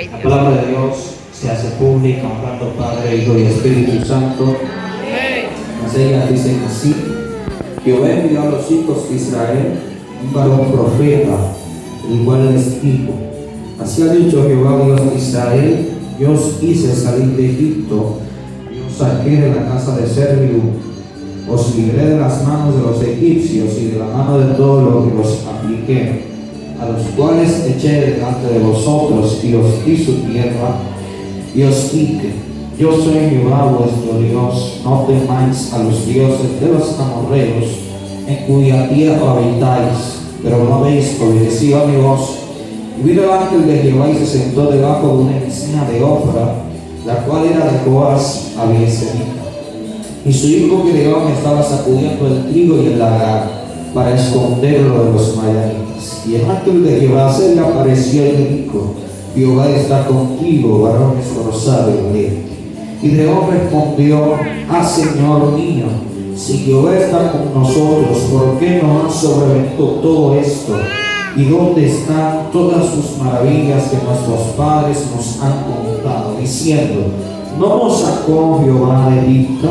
La palabra de Dios se hace pública, honrando Padre, Hijo y Espíritu Santo. Las ellas dicen así: Jehová envió a los hijos de Israel un varón profeta, el cual les dijo: así ha dicho Jehová, Dios de Israel, yo os hice salir de Egipto, y os saqué de la casa de servidumbre, os libré de las manos de los egipcios y de la mano de todos los que los apliqué, a los cuales eché delante de vosotros, y os di su tierra, y os dije: yo soy Jehová vuestro Dios, no temáis a los dioses de los amorreos, en cuya tierra habitáis, pero no habéis obedecido a mi voz. Y vino el ángel de Jehová y se sentó debajo de una encina de Ofra, la cual era de Joás Abieserita. Y su hijo Gedeón estaba sacudiendo el trigo y el lagar para esconderlo de los madianitas. Y el ángel de Jehová se le apareció y le dijo: Jehová está contigo, varón esforzado y valiente. Y Gedeón respondió: Señor mío, si Jehová está con nosotros, ¿por qué no ha sobrevenido todo esto? ¿Y dónde están todas sus maravillas que nuestros padres nos han contado, diciendo: no nos sacó Jehová de Egipto,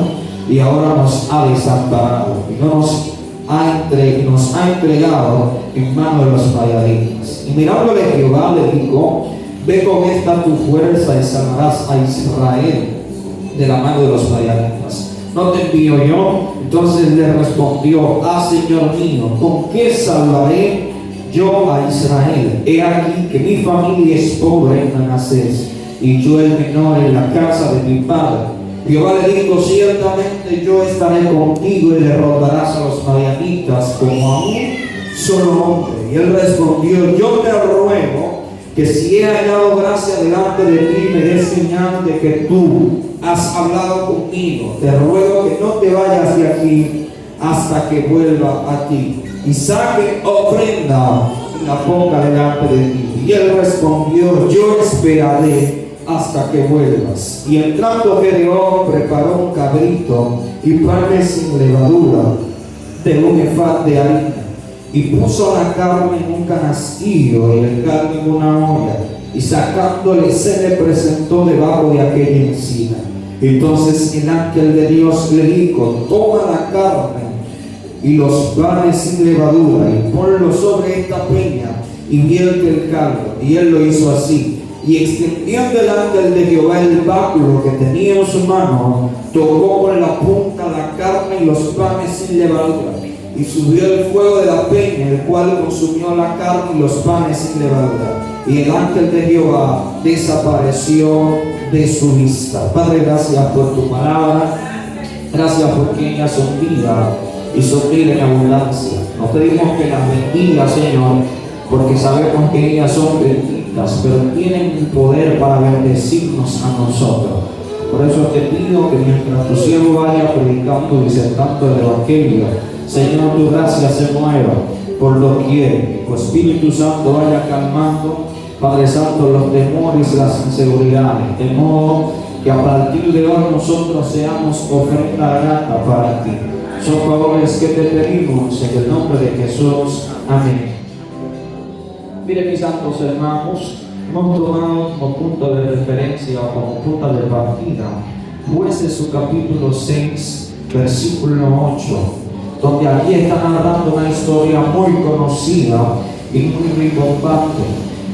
y ahora nos ha desamparado, y nos ha entregado en mano de los madianitas? Y mirándole Jehová le dijo: ve con esta tu fuerza y salvarás a Israel de la mano de los madianitas. ¿No te envío yo? Entonces le respondió: Señor mío, ¿con qué salvaré yo a Israel? He aquí que mi familia es pobre en Manasés, y yo el menor en la casa de mi padre. Jehová le dijo: ciertamente yo estaré contigo y derrotarás a los madianitas como a un solo hombre. Y él respondió: yo te ruego que si he hallado gracia delante de ti, me des señal de que tú has hablado conmigo. Te ruego que no te vayas de aquí hasta que vuelva a ti, y saque ofrenda y la ponga delante de ti. Y él respondió: yo esperaré hasta que vuelvas. Y entrando Gedeón preparó un cabrito y panes sin levadura de un efad de harina, y puso la carne en un canastillo y el caldo en una olla, y sacándole se le presentó debajo de aquella encina. Entonces el ángel de Dios le dijo: toma la carne y los panes sin levadura y ponlo sobre esta peña y vierte el caldo. Y él lo hizo así. Y extendiendo el ángel de Jehová el báculo que tenía en su mano, tocó con la punta la carne y los panes sin levadura, y subió el fuego de la peña, el cual consumió la carne y los panes sin levadura. Y el ángel de Jehová desapareció de su vista. Padre, gracias por tu palabra. Gracias porque ellas son vida y son vida en abundancia. Nos pedimos que las bendiga, Señor, porque sabemos que ellas son benditas, pero tienen el poder para bendecirnos a nosotros. Por eso te pido que mientras tu siervo vaya predicando y disertando el Evangelio, Señor, tu gracia se mueva por doquier, que tu Espíritu Santo vaya calmando, Padre Santo, los temores y las inseguridades, de modo que a partir de hoy nosotros seamos ofrenda grata para ti. Son favores que te pedimos en el nombre de Jesús. Amén. Mire, mis santos hermanos, hemos tomado como punto de referencia o como punto de partida Jueces su capítulo 6, versículo 8, donde aquí está narrando una historia muy conocida y muy rimbombante.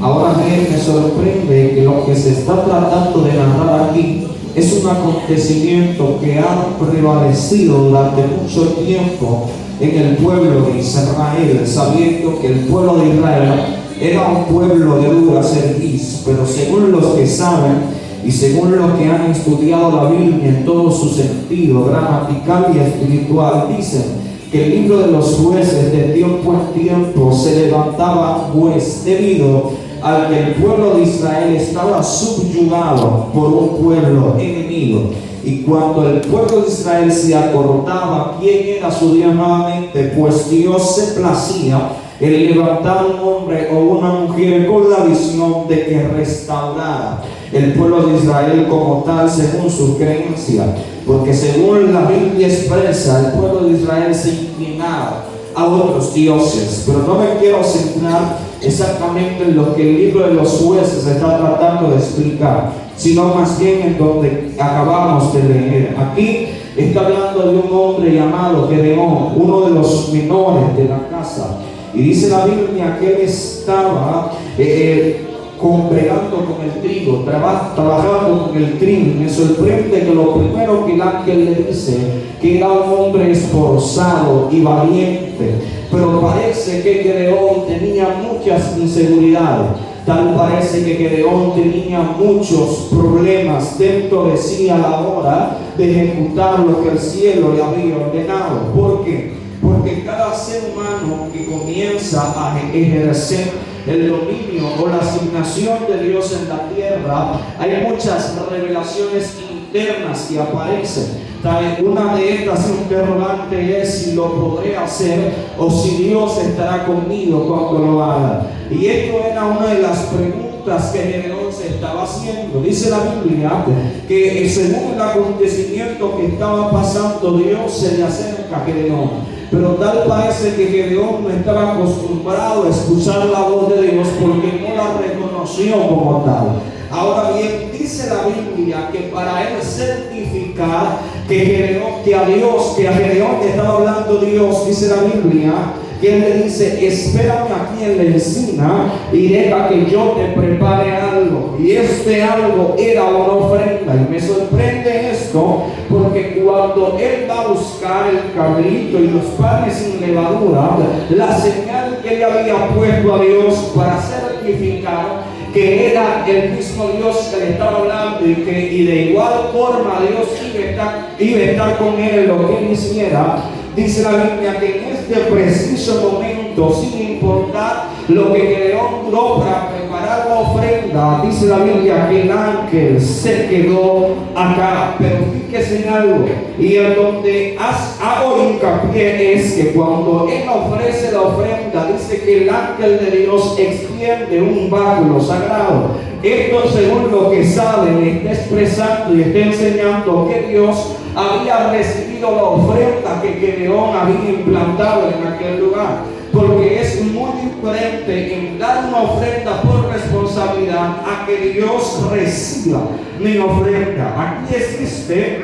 Ahora bien, me sorprende que lo que se está tratando de narrar aquí es un acontecimiento que ha prevalecido durante mucho tiempo en el pueblo de Israel, sabiendo que el pueblo de Israel era un pueblo de dura cerviz, pero según los que saben y según los que han estudiado la Biblia en todo su sentido gramatical y espiritual, dicen que el libro de los jueces de tiempo en tiempo se levantaba juez debido al que el pueblo de Israel estaba subyugado por un pueblo enemigo. Y cuando el pueblo de Israel se acordaba quién era su Dios nuevamente, pues Dios se placía en levantar un hombre o una mujer con la visión de que restaurara el pueblo de Israel como tal según su creencia, porque según la Biblia expresa, el pueblo de Israel se inclinaba a otros dioses. Pero no me quiero centrar exactamente lo que el libro de los Jueces está tratando de explicar, sino más bien en donde acabamos de leer. Aquí está hablando de un hombre llamado Gedeón, uno de los menores de la casa. Y dice la Biblia que él estaba congregando con el trigo, trabajando con el trigo. Me sorprende que lo primero que el ángel le dice, que era un hombre esforzado y valiente, pero parece que Gedeón tenía muchas inseguridades. Tal parece que Gedeón tenía muchos problemas dentro de sí a la hora de ejecutar lo que el cielo le había ordenado. ¿Por qué? Porque cada ser humano que comienza a ejercer el dominio o la asignación de Dios en la tierra, hay muchas revelaciones internas que aparecen. Una de estas interrogantes es si lo podré hacer o si Dios estará conmigo cuando lo haga. Y esto era una de las preguntas que Gedeón se estaba haciendo. Dice la Biblia que según el acontecimiento que estaba pasando, Dios se le acerca a Gedeón. Pero tal parece que Gedeón no estaba acostumbrado a escuchar la voz de Dios porque no la reconoció como tal. Ahora bien, dice la Biblia que para él certificar que a Gedeón le estaba hablando Dios, dice la Biblia que él le dice: espérame aquí en la encina y deja que yo te prepare algo. Y este algo era una ofrenda. Y me sorprende esto porque cuando él va a buscar el cabrito y los panes sin levadura, la señal que él había puesto a Dios para certificar que era el mismo Dios que le estaba hablando y de igual forma Dios iba a estar con él en lo que él hiciera. Dice la Biblia que en este preciso momento, sin importar lo que Gedeón duró para preparar la ofrenda, dice la Biblia que el ángel se quedó acá. Pero fíjese en algo, y en donde hago hincapié es que cuando él ofrece la ofrenda, dice que el ángel de Dios extiende un báculo sagrado. Esto, según lo que saben, está expresando y está enseñando que Dios había recibido la ofrenda que Gedeón había implantado en aquel lugar. Porque es muy diferente en dar una ofrenda por responsabilidad a que Dios reciba mi ofrenda. Aquí existe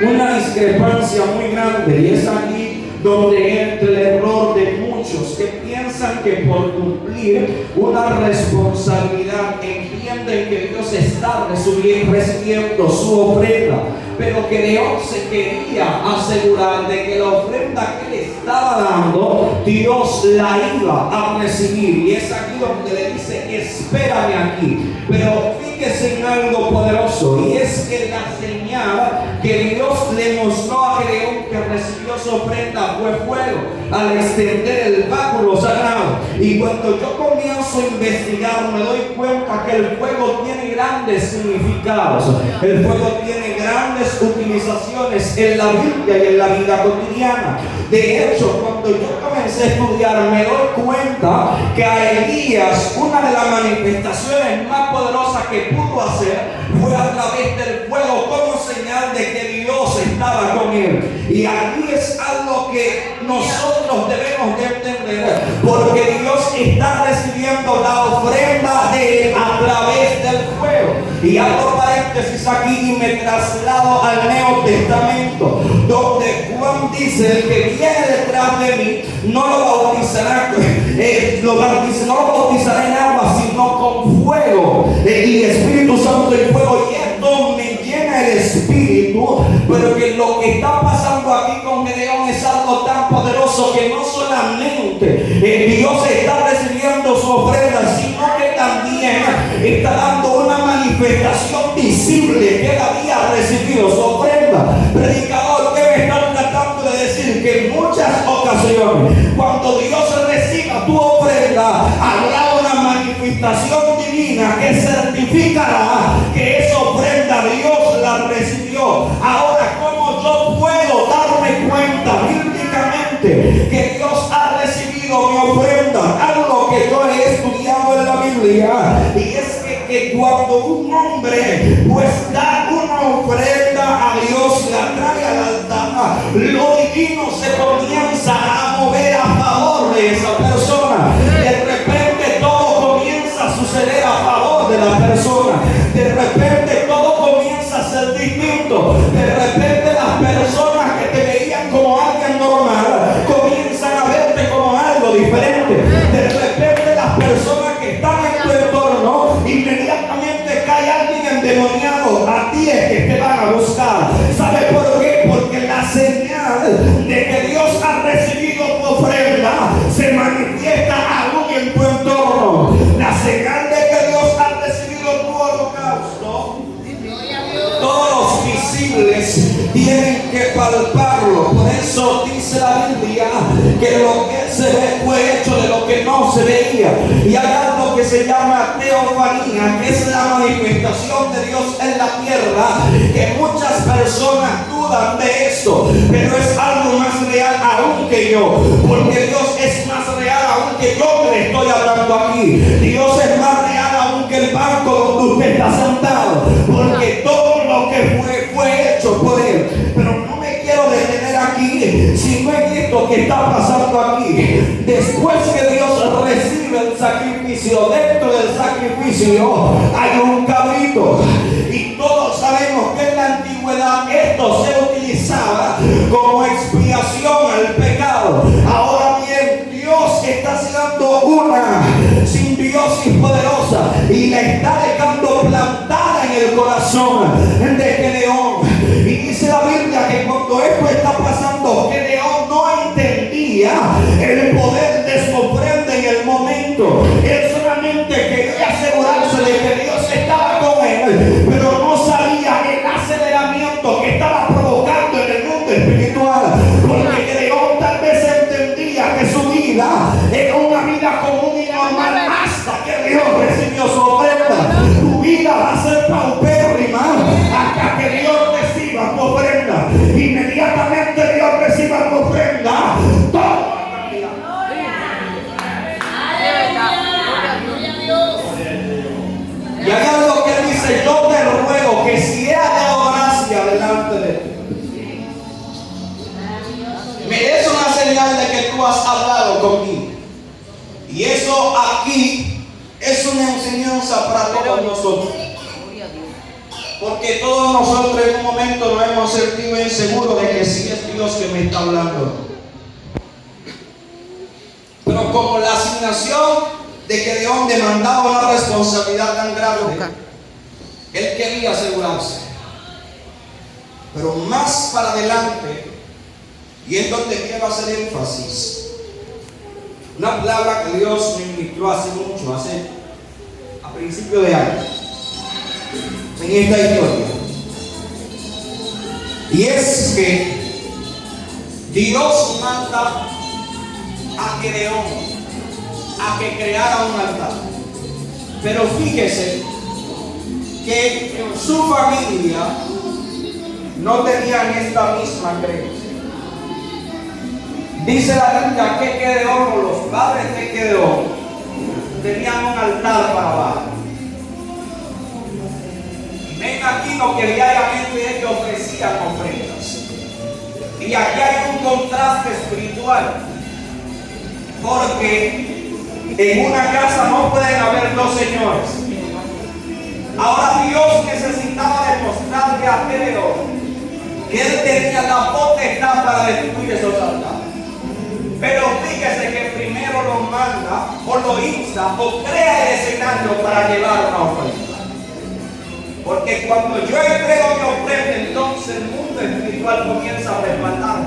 una discrepancia muy grande, y es aquí donde entra el error de muchos que piensan que por cumplir una responsabilidad entienden que Dios está recibiendo su ofrenda. Pero que Dios se quería asegurar de que la ofrenda que le estaba dando, Dios la iba a recibir. Y es aquí donde le dice: espérame aquí. Pero fíjese en algo poderoso, y es que la señal que Dios le mostró a Gedeón que recibió su ofrenda fue fuego, al extender el báculo sagrado. Y cuando yo comienzo a investigar, me doy cuenta que el fuego tiene grandes significados. El fuego tiene grandes utilizaciones en la Biblia y en la vida cotidiana. De hecho, cuando yo comencé a estudiar, me doy cuenta que a Elías, una de las manifestaciones más poderosas que pudo hacer fue a través del fuego, como señal de que Dios estaba con él. Y aquí es algo que nosotros debemos de entender, porque Dios está recibiendo la ofrenda de él a través del fuego. Y hago paréntesis aquí y me traslado al Nuevo Testamento, donde Juan dice: el que viene detrás de mí no lo bautizará, no lo bautizará en agua, sino con fuego y Espíritu Santo y fuego. Y esto me llena el espíritu. Pero que lo que está pasando aquí con Gedeón es algo tan poderoso que no solamente Dios está recibiendo su ofrenda, sino que también está dando una manifestación visible que él había recibido su ofrenda. Predicador, ¿qué me están tratando de decir? Que en muchas ocasiones, cuando Dios reciba tu ofrenda, habrá una manifestación divina que certificará que esa ofrenda Dios la recibió. Ahora, ¿cómo yo puedo darme cuenta bíblicamente que Dios ha recibido mi ofrenda? Algo que yo he estudiado en la Biblia, y es que cuando un hombre pues da una ofrenda a Dios, la trae al altar, lo divino se comienza a mover a favor de esa persona. De repente todo la persona. De repente todo comienza a ser distinto. De repente las personas que te veían como alguien normal comienzan a verte como algo diferente. De repente las personas que están en tu entorno, inmediatamente cae alguien endemoniado. A ti es que te van a buscar. ¿Sabe por qué? Porque la señal de que Dios ha recibido tu ofrenda se manifiesta aún en tu entorno. La señal de que Dios ha recibido tu holocausto, todos los visibles tienen que palparlo. Por eso dice la Biblia que lo que se ve fue hecho de lo que no se veía. Y hay algo que se llama teofanía, que es la manifestación de Dios en la tierra, que muchas personas dudan de esto, pero es algo más real aún que yo, porque Dios es más real aún que yo que le estoy hablando aquí. Dios es más real aún que el banco donde usted está sentado, porque todo lo que fue hecho por Él. Pero no me quiero detener aquí, sino en esto que está pasando aquí. Después que Dios recibe el sacrificio, dentro del sacrificio hay un cabrito, y todos sabemos que en la antigüedad esto se utilizaba como expiación al pecado. Ahora bien, Dios está haciendo una simbiosis poderosa y la está dejando plantada en el corazón de Gedeón. Y dice la Biblia que cuando esto está pasando, Gedeón no entendía el poder de su ofrenda en el momento. Él solamente quería asegurarse de que Dios estaba con él, pero no sabía el aceleramiento que estaba provocando en el mundo espiritual. Porque Gedeón tal vez entendía que su vida era una vida común y normal hasta que Dios recibió su ofrenda. Tu vida va a ser paupérrima hasta que Dios reciba tu ofrenda. Inmediatamente Dios reciba tu ofrenda, todo va a cambiar. Y hay algo que dice: yo te ruego que si he hallado gracia delante de ti. Me es una señal de que tú has hablado conmigo. Y eso aquí es una enseñanza para todos nosotros. Porque todos nosotros en un momento nos hemos sentido inseguros de que sí es Dios que me está hablando. Pero como la asignación de Gedeón demandaba una responsabilidad tan grande, él quería asegurarse. Pero más para adelante, y es donde quiero hacer énfasis, una palabra que Dios me ministró hace mucho, a principios de año, en esta historia. Y es que Dios manda a Gedeón a que creara un altar. Pero fíjese que en su familia no tenían esta misma creencia. Dice la Biblia que Gedeón, o los padres de Gedeón, tenían un altar para Baal. Y ven aquí lo que diariamente ellos ofrecían ofrendas. Y aquí hay un contraste espiritual, porque en una casa no pueden haber dos señores. Ahora Dios necesitaba demostrarle a Gedeón que él tenía la potestad para destruir esos altares. Pero fíjese que primero lo manda, o lo insta, o crea el escenario para llevar una ofrenda. Porque cuando yo entrego mi ofrenda, entonces el mundo espiritual comienza a respaldar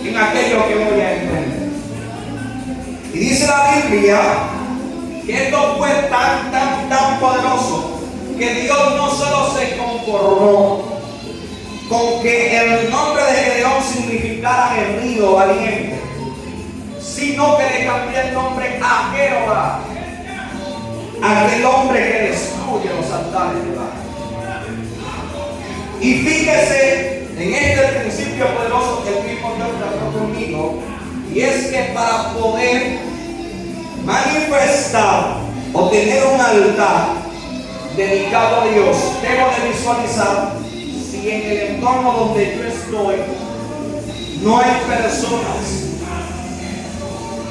en aquello que voy a emprender. Y dice la Biblia que esto fue tan poderoso que Dios no solo se conformó con que el nombre de Gedeón significara el río valiente, sino que le cambió el nombre a Jehová, aquel hombre que destruye los altares de Baal. Y fíjese en este principio poderoso que el mismo Dios trató conmigo, y es que para poder manifestar o tener un altar dedicado a Dios, debo de visualizar si en el entorno donde yo estoy no hay personas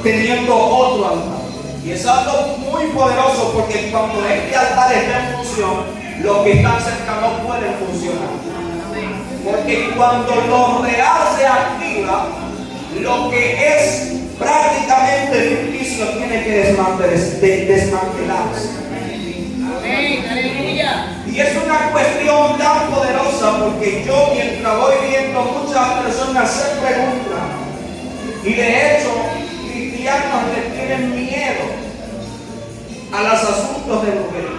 teniendo otro altar. Y es algo muy poderoso, porque cuando este altar está en función, los que están cerca no pueden funcionar. Porque cuando lo real se activa, lo que es prácticamente ficticio tiene que desmantelarse. Y es una cuestión tan poderosa, porque yo, mientras voy viendo, muchas personas se preguntan, y de hecho cristianos le tienen miedo a los asuntos de mujeres.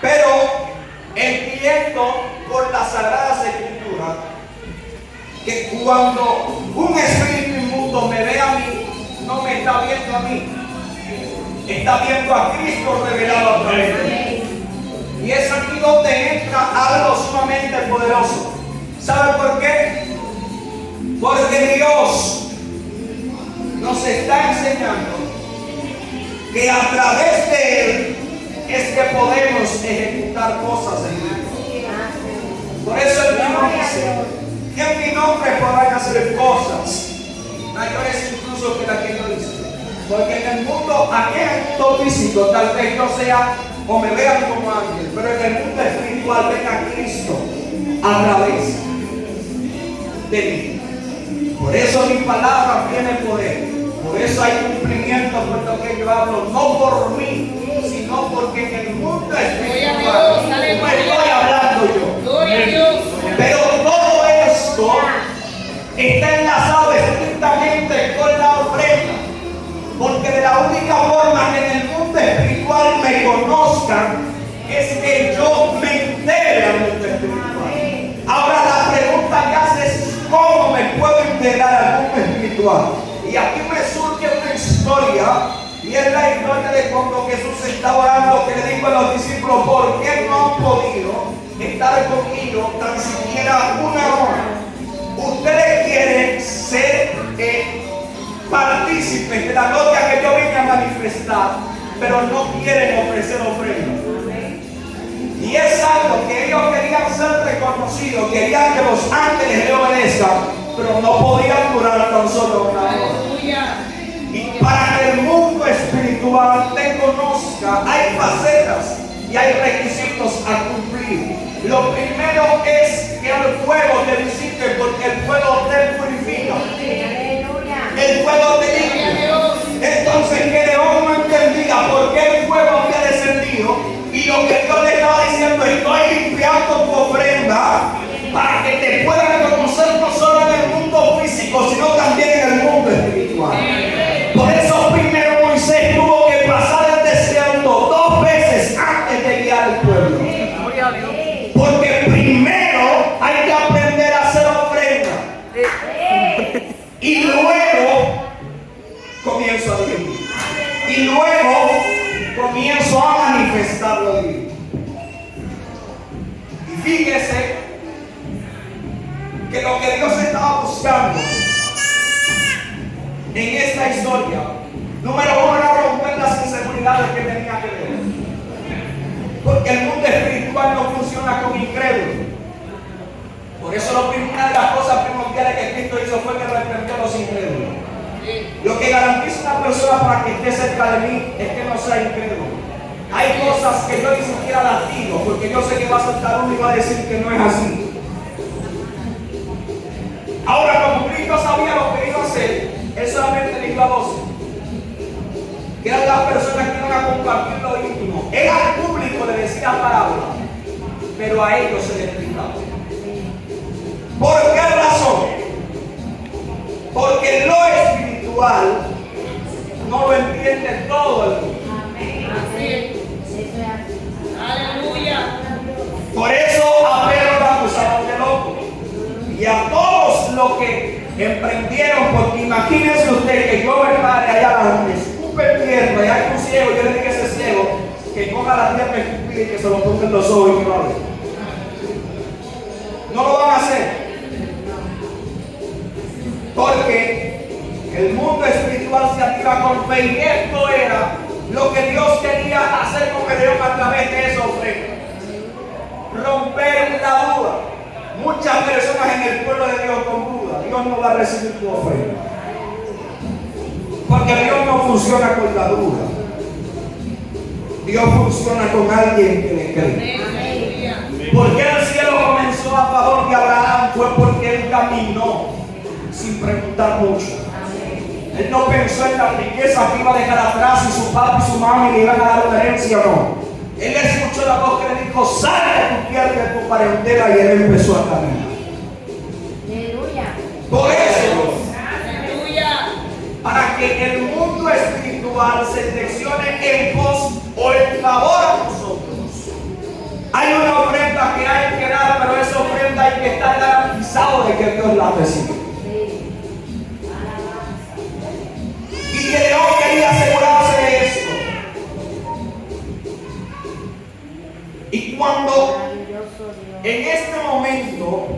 Pero entiendo por las Sagradas Escrituras que cuando un espíritu inmundo me ve a mí, no me está viendo a mí, está viendo a Cristo revelado a través de mí. Y es aquí donde entra algo sumamente poderoso. ¿Sabe por qué? Porque Dios nos está enseñando que a través de Él es que podemos ejecutar cosas en Dios. Por eso el mismo dice que en mi nombre podrán hacer cosas mayores incluso que las que yo hice. Porque en el mundo, aquí en el mundo físico, tal vez yo sea o me vean como ángel, pero en el mundo espiritual ven a Cristo a través de mí. Por eso mi palabra tiene poder. Por eso hay cumplimiento por lo que yo hablo, no por mí, sino porque en el mundo espiritual no estoy hablando yo. Pero todo esto está enlazado estrictamente con la ofrenda. Porque de la única forma que en el mundo espiritual me conozcan es que yo me integre al mundo espiritual. Ahora la pregunta que haces es ¿cómo me puedo integrar al mundo espiritual? Y aquí me surge una historia, y es la historia de cuando Jesús está orando, que le dijo a los discípulos, ¿por qué no han podido estar conmigo tan siquiera una hora? Ustedes quieren ser partícipes de la gloria que yo vine a manifestar, pero no quieren ofrecer ofrenda. Y es algo que ellos querían ser reconocidos, querían que los ángeles le obedezcan, pero no podían durar tan solo una hora. Y para que el mundo espiritual te conozca, hay facetas y hay requisitos a cumplir. Lo primero es que el fuego te visite, porque el fuego te purifica. El fuego te limpia. Entonces Gedeón no entendía por qué el fuego había descendido, y lo que Dios le estaba diciendo, estoy limpiando tu ofrenda para que te puedan reconocer no solo en el mundo físico, sino también en el mundo espiritual. Por eso primero Moisés tuvo que pasar el desierto 2 veces antes de guiar al pueblo. Porque primero hay que aprender a hacer ofrenda. Y luego comienzo a vivir. Y luego comienzo a manifestar lo divino. Y fíjese que lo que Dios estaba buscando en esta historia, número uno, era romper las inseguridades que tenía que ver. Porque el mundo espiritual no funciona con incrédulos. Por eso una de las cosas primordiales que Cristo hizo fue que reprendió a los incrédulos. Lo que garantiza una persona para que esté cerca de mí es que no sea incrédulo. Hay cosas que yo ni siquiera las digo, porque yo sé que va a saltar uno y va a decir que no es así. Ahora, como Cristo sabía lo que iba a hacer, Él solamente le dio a 12, que eran las personas que iban a compartir lo íntimo. Él al público le decía parábola, pero a ellos se les explicaba. ¿Por qué razón? Porque lo espiritual no lo entiende todo el mundo. Aleluya. Por eso a Pedro lo acusaron de loco. Y a todos los que emprendieron, porque imagínense usted que yo me pare allá, me escupe tierra y hay un ciego, yo le dije a ese ciego que coja la tierra y que se lo ponga en los ojos y que no hable. No lo van a hacer. Porque el mundo espiritual se activa con fe, y esto era lo que Dios quería hacer con Gedeón a través de esa ofrenda. Romper la duda. Muchas personas en el pueblo de Dios con duda, Dios no va a recibir tu ofrenda. Porque Dios no funciona con la duda. Dios funciona con alguien que le cree. ¿Por qué el cielo comenzó a favor de Abraham? Fue porque él caminó sin preguntar mucho. Él no pensó en la riqueza que iba a dejar atrás, si su papá y su mamá le iban a dar una herencia o no. Él escuchó la voz que le dijo: sal de tu tierra y de tu parentela, y él empezó a caminar. Por eso, para que el mundo espiritual se direccione en pos o en favor a nosotros, hay una ofrenda que hay que dar, pero esa ofrenda hay que estar garantizado de que Dios la recibe. Y Gedeón quería asegurarse de esto. Y cuando en este momento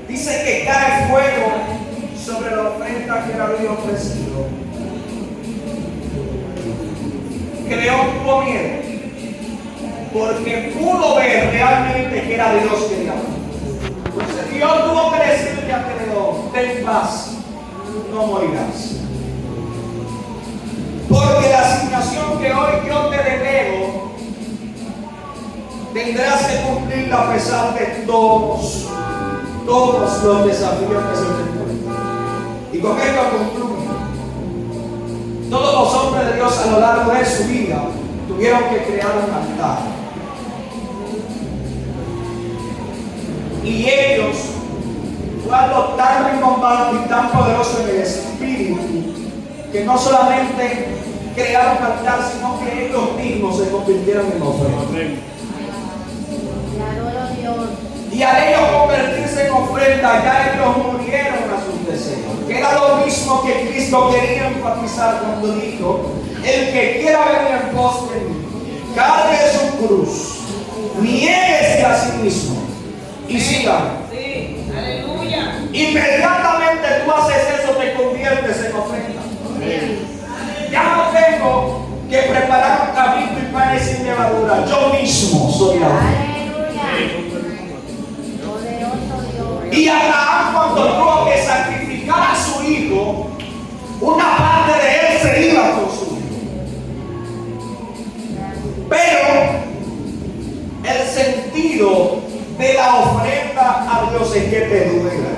dice que cae fuego sobre la ofrenda que le había ofrecido, Gedeón tuvo miedo, porque pudo ver realmente que era Dios que le hablaba. Entonces Dios tuvo que decirle a Gedeón: ten paz, no morirás. Porque la asignación que hoy yo te delego tendrás que cumplirla a pesar de todos los desafíos que se te encuentran. Y con esto concluyo. Todos los hombres de Dios a lo largo de su vida tuvieron que crear un altar. Y ellos fue algo tan rimbombante y tan poderoso en el espíritu que no solamente crearon un altar, sino que ellos mismos se convirtieron en ofrenda. Y al ellos convertirse en ofrenda, ya ellos murieron a sus deseos. Que era lo mismo que Cristo quería enfatizar cuando dijo: el que quiera venir en pos de mí, cargue su cruz, niéguese a sí mismo y sígame. Sí, aleluya. Inmediatamente tú haces eso, te conviertes en ofrenda. Ya no tengo que preparar un cabrito y panes sin levadura. Yo mismo soy la ofrenda. Y Abraham, cuando tuvo que sacrificar a su hijo, una parte de él se iba con su hijo. Pero el sentido de la ofrenda a Dios es que te duela.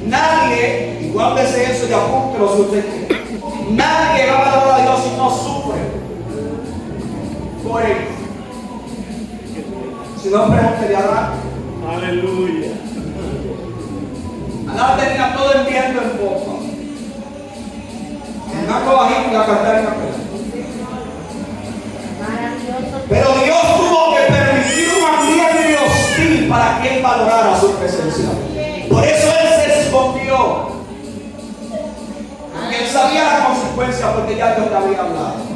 Nadie, y guárdese eso y apúntelo si usted quiere, nadie va a valorar a Dios si no sufre por él. Si no, pregúntele a Abraham. Aleluya. Adán tenía todo el viento en popa. El marco bajito y la cantar en la pelea. Pero Dios tuvo que permitir un ambiente hostil para que él valorara su presencia. Por eso él se escondió. Porque él sabía la consecuencia, porque ya Dios le había hablado.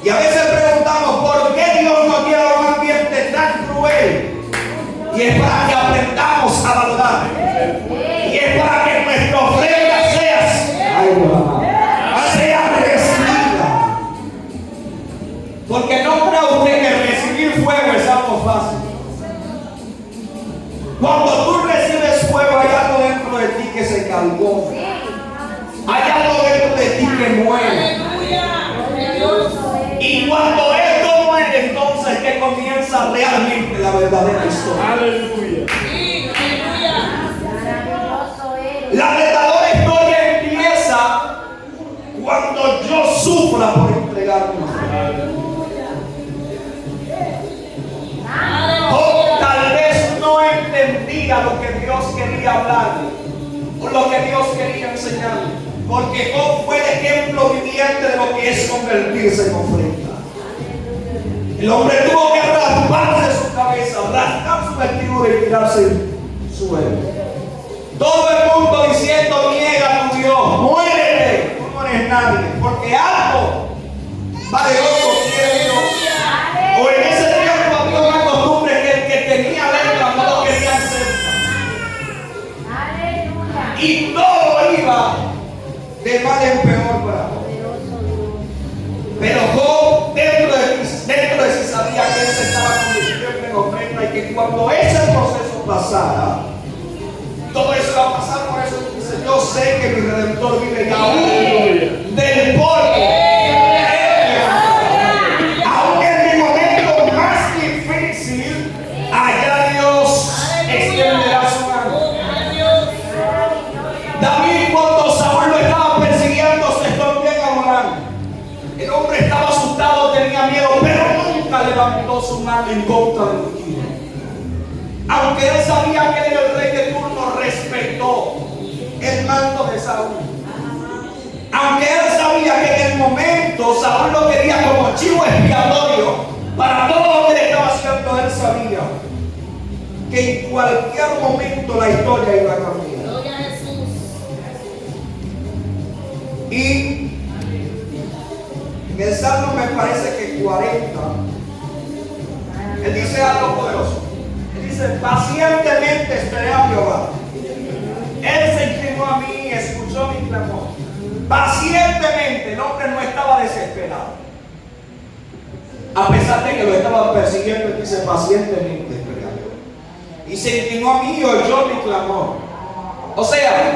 Y a veces preguntamos: ¿por qué Dios nos lleva a un ambiente tan cruel? Y es para que aprendamos a valorar. Y es para que nuestra ofrenda sea recibida. Porque no crea usted que recibir fuego es algo fácil. Cuando tú recibes fuego, hay algo dentro de ti que se calmó. Hay algo dentro de ti que muere. Y cuando esto muere, entonces que comienza realmente la verdadera historia. Aleluya. La verdadera historia empieza cuando yo sufra por entregarme. O tal vez no entendía lo que Dios quería hablarle o lo que Dios quería enseñarle. Porque Job fue el ejemplo viviente de lo que es convertirse en ofrenda. El hombre tuvo que rasparse su cabeza, rasgar su vestidura y tirarse al suelo. Todo el mundo diciendo: niega a tu Dios, muérete, tú no eres nadie, porque algo valeroso quiere Dios. O en ese tiempo había una costumbre que el que tenía letra no lo querían cerca. Y todo iba de mal en peor para Job. Pero Job dentro de sí sabía que él se estaba convirtiendo en ofrenda y que cuando ese proceso pasara, todo eso va a pasar. Por eso dice: yo sé que mi Redentor vive ya aún. Aleluya. Del polvo. Aunque en mi momento más difícil, allá Dios extenderá su mano. David, cuando Saúl lo estaba persiguiendo, se escondió en Adulán. El hombre estaba asustado, tenía miedo, pero nunca levantó su mano en contra del ungido. Aunque él sabía que él era el rey de turno, respetó el mando de Saúl. Aunque él sabía que en el momento Saúl lo quería como chivo expiatorio para todo lo que le estaba haciendo, él sabía que en cualquier momento la historia iba a cambiar. Gloria a Jesús. Y en el Salmo me parece que 40, él dice algo poderoso. Él dice: pacientemente esperé a Jehová. Él se inclinó a mí y escuchó mi clamor. Pacientemente, el hombre no estaba desesperado. A pesar de que lo estaba persiguiendo, él dice: pacientemente esperé a Jehová. Y se inclinó a mí y oyó mi clamor. O sea,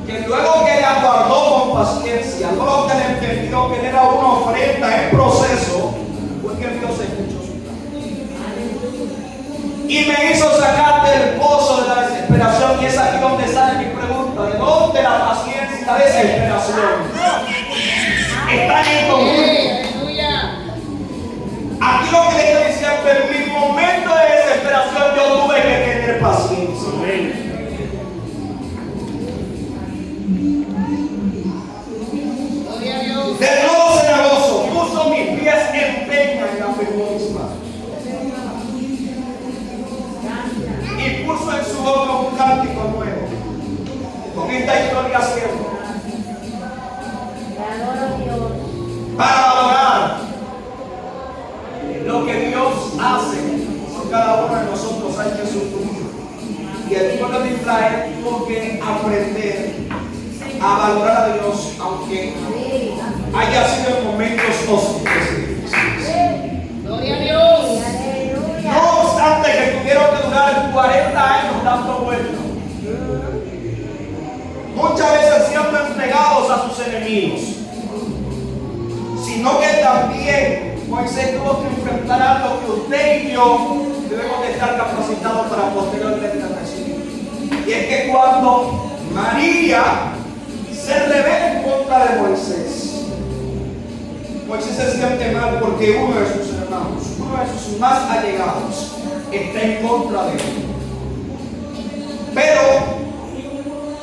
que luego que le aguardó con paciencia, luego que le entendió que era una ofrenda en proceso, fue que Dios escuchó su clamor. Y me hizo sacar del pozo de la desesperación. Y es aquí donde sale mi pregunta: ¿de dónde la paciencia y la desesperación están en conjunto? Aleluya. Aquí lo que le estoy diciendo: en mi momento de desesperación yo tuve que tener paciencia. Amén. Gloria a Dios. Del lodo cenagoso puso mis pies en peña y afirmó mis manos. Y puso en su boca un cántico nuevo. Con esta historia cierto. Para valorar lo que Dios hace por cada uno de nosotros hay que sufrir. Y el pueblo de Israel tuvo que aprender a valorar a Dios, aunque haya sido en momentos hostiles. Gloria a Dios. No obstante que tuvieron que durar 40 años dando vueltas, muchas veces siendo entregados a sus enemigos, sino que también Moisés tuvo que enfrentar algo que usted y yo debemos de estar capacitados para posteriormente recibir. Y es que cuando María se revela en contra de Moisés, Moisés se siente mal porque uno de sus hermanos, uno de sus más allegados, está en contra de él. Pero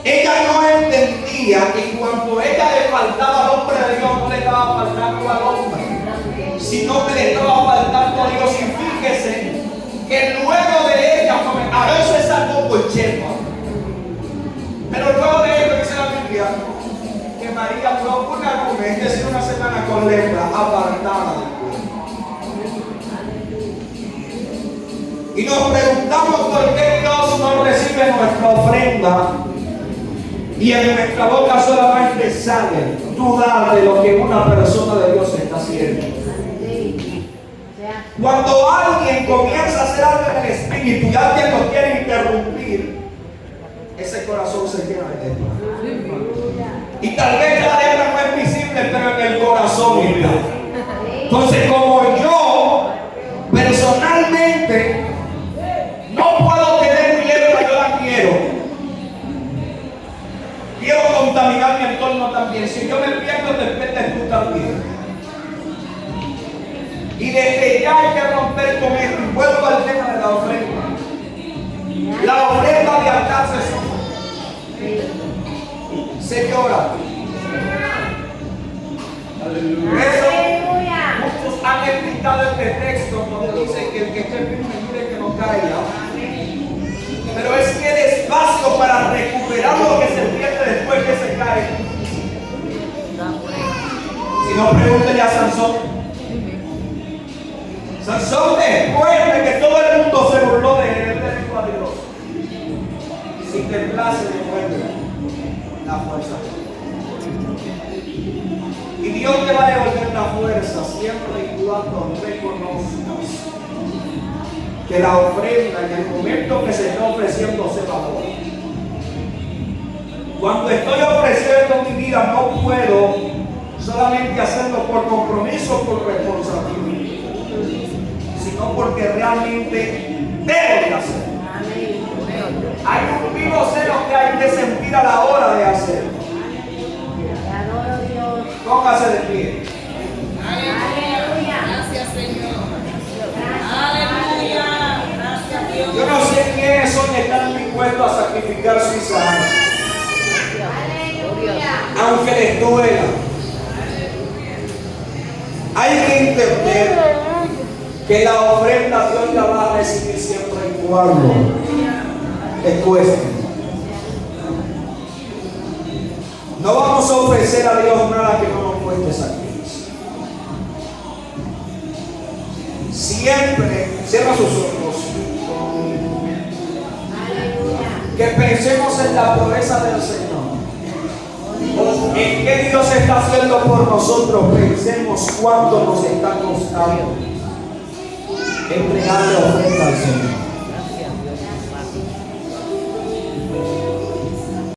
ella no entendía que cuando ella le faltaba al hombre de Dios, no le estaba faltando al hombre, sino que le estaba faltando a Dios. Y fíjese que luego de ella, a veces se salvó por chepa, pero luego de ello dice la Biblia que María duró una lunes, es decir, una semana con lepra, apartada del pueblo. Y nos preguntamos por qué Dios no recibe nuestra ofrenda y en nuestra boca solamente sale dudar de lo que una persona de Dios está haciendo. Cuando alguien comienza a hacer algo en el espíritu y alguien lo quiere interrumpir, ese corazón se llena de lepra. Y tal vez la lepra no es visible, pero en el corazón está. Entonces, como yo personalmente no puedo tener mi lepra, yo la quiero contaminar mi entorno también. Si yo me pierdo, te pierdes tú también. Y desde ya hay que romper con esto. Y vuelvo al tema de la ofrenda. La ofrenda de altar se llora. Por eso muchos han explicado este texto donde dice que el que esté firme mire que no caiga. Pero es que el espacio para recuperar lo que se pierde después que se cae. Si no, pregúntele a Sansón. Sansón, después de que todo el mundo se burló de él, le dijo a Dios: si te place, devuelve la fuerza. Y Dios te va a devolver la fuerza siempre y cuando reconozcas que la ofrenda en el momento que se está ofreciendo se valora. Cuando estoy ofreciendo mi vida, no puedo solamente hacerlo por compromiso, por responsabilidad, sino porque realmente debo de hacerlo. Hay un vivo celo que hay que sentir a la hora de hacerlo. Póngase de pie. Aleluya. Gracias, Señor. Aleluya. Gracias, Dios. Yo no sé quiénes hoy están dispuestos a sacrificar sus almas, aunque les duela. Hay que entender que la ofrenda Dios la va a recibir siempre y cuando te cueste. No vamos a ofrecer a Dios nada que no nos cueste sacrificio. Siempre, cierra sus ojos, que pensemos en la promesa del Señor. En qué Dios está haciendo por nosotros. Pensemos cuánto nos está costando entregarle ofrenda al Señor.